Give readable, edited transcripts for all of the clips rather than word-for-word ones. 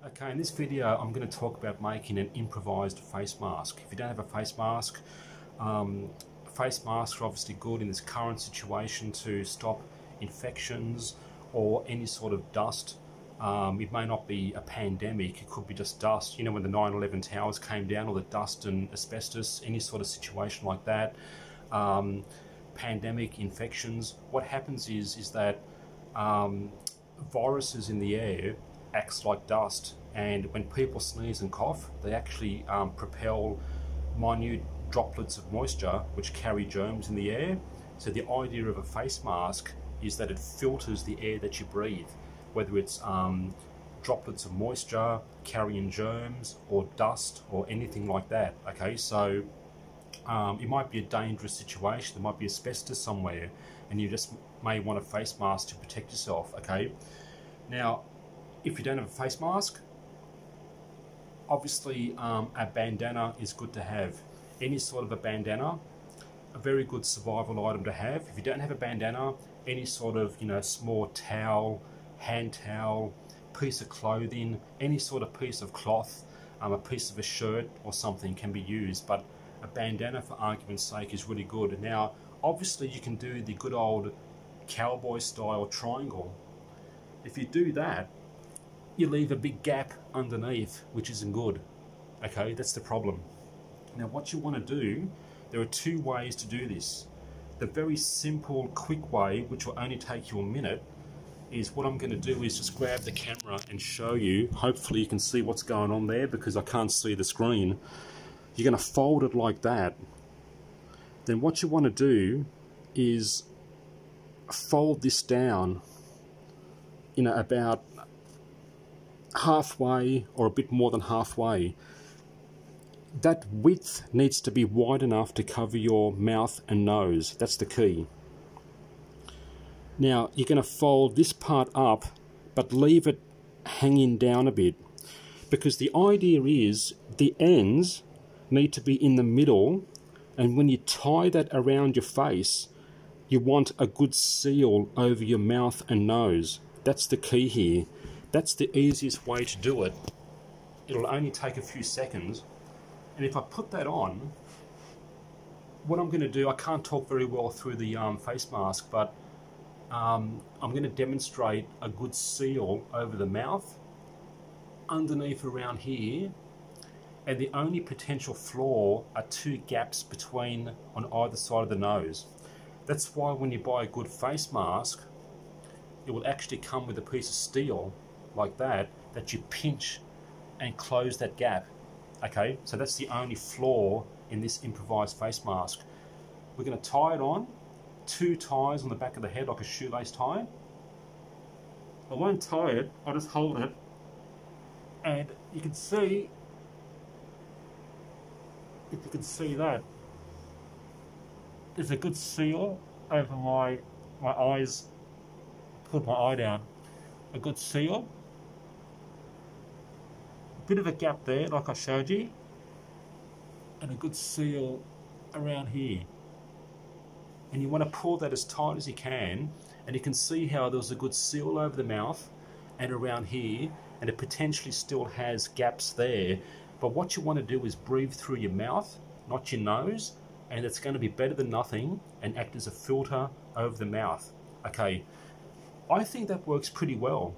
Okay, in this video I'm going to talk about making an improvised face mask. If you don't have a face masks are obviously good in this current situation to stop infections or any sort of dust. It may not be a pandemic, it could be just dust. You know, when the 9/11 towers came down, all the dust and asbestos, any sort of situation like that. Pandemic infections, what happens is that viruses in the air acts like dust, and when people sneeze and cough, they actually propel minute droplets of moisture which carry germs in the air. So the idea of a face mask is that it filters the air that you breathe, whether it's droplets of moisture carrying germs or dust or anything like that. Okay, so it might be a dangerous situation. There might be asbestos somewhere and you just may want a face mask to protect yourself. Okay, now if you don't have a face mask, obviously a bandana is good to have. Any sort of a bandana, a very good survival item to have. If you don't have a bandana, any sort of, you know, small towel, hand towel, piece of clothing, any sort of piece of cloth, a piece of a shirt or something can be used, but a bandana, for argument's sake, is really good. Now obviously you can do the good old cowboy style triangle. If you do that, you leave a big gap underneath, which isn't good. Okay, that's the problem. Now what you want to do, there are two ways to do this. The very simple, quick way, which will only take you a minute, is what I'm going to do is just grab the camera and show you. Hopefully you can see what's going on there because I can't see the screen. You're going to fold it like that. Then what you want to do is fold this down, you know, about halfway or a bit more than halfway. That width needs to be wide enough to cover your mouth and nose. That's the key. Now you're going to fold this part up but leave it hanging down a bit, because the idea is the ends need to be in the middle, and when you tie that around your face, you want a good seal over your mouth and nose. That's the key here. That's the easiest way to do it. It'll only take a few seconds. And if I put that on, what I'm going to do, I can't talk very well through the face mask, but I'm going to demonstrate a good seal over the mouth, underneath around here, and the only potential flaw are two gaps between on either side of the nose. That's why when you buy a good face mask, it will actually come with a piece of steel like that you pinch and close that gap. Okay, so that's the only flaw in this improvised face mask. We're going to tie it on, two ties on the back of the head like a shoelace tie. I won't tie it, I'll just hold it, and you can see, if you can see that, there's a good seal over my eyes. Put my eye down, a good seal. Bit of a gap there like I showed you, and a good seal around here, and you want to pull that as tight as you can, and you can see how there's a good seal over the mouth and around here, and it potentially still has gaps there, but what you want to do is breathe through your mouth, not your nose, and it's going to be better than nothing and act as a filter over the mouth. Okay, I think that works pretty well.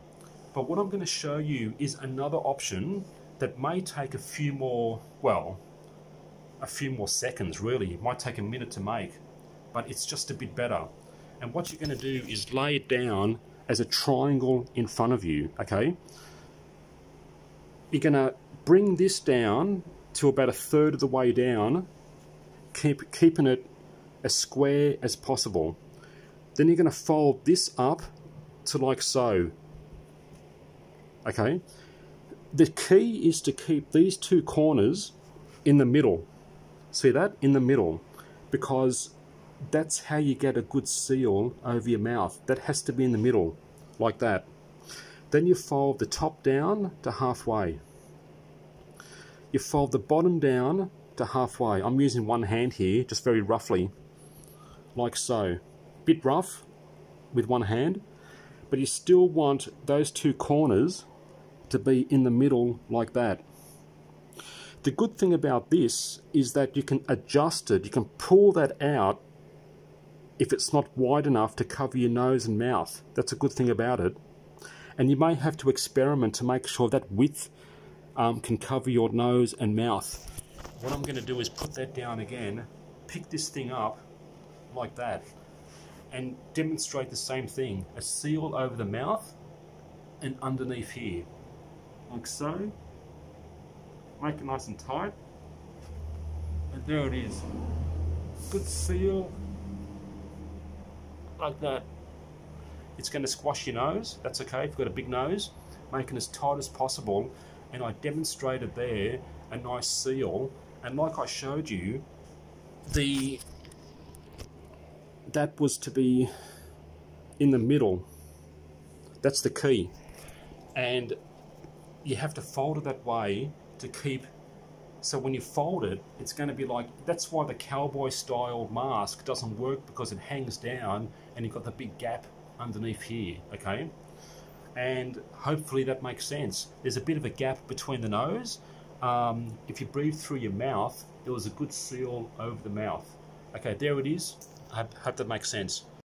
But what I'm going to show you is another option that may take a few more seconds really. It might take a minute to make, but it's just a bit better. And what you're going to do is lay it down as a triangle in front of you, okay? You're going to bring this down to about a third of the way down, keeping it as square as possible. Then you're going to fold this up to like so. Okay, the key is to keep these two corners in the middle. See that? In the middle, because that's how you get a good seal over your mouth. That has to be in the middle, like that. Then you fold the top down to halfway. You fold the bottom down to halfway. I'm using one hand here, just very roughly, like so. Bit rough with one hand, but you still want those two corners to be in the middle like that. The good thing about this is that you can adjust it. You can pull that out if it's not wide enough to cover your nose and mouth. That's a good thing about it. And you may have to experiment to make sure that width can cover your nose and mouth. What I'm going to do is put that down again, pick this thing up like that, and demonstrate the same thing. A seal over the mouth and underneath here, like so. Make it nice and tight, and there it is. Good seal, like that. It's going to squash your nose, that's okay if you've got a big nose. Make it as tight as possible, and I demonstrated there a nice seal, and like I showed you, that was to be in the middle. That's the key, and you have to fold it that way to keep, so when you fold it, it's going to be like, that's why the cowboy style mask doesn't work, because it hangs down and you've got the big gap underneath here, okay? And hopefully that makes sense. There's a bit of a gap between the nose. If you breathe through your mouth, there was a good seal over the mouth. Okay, there it is. I hope that makes sense.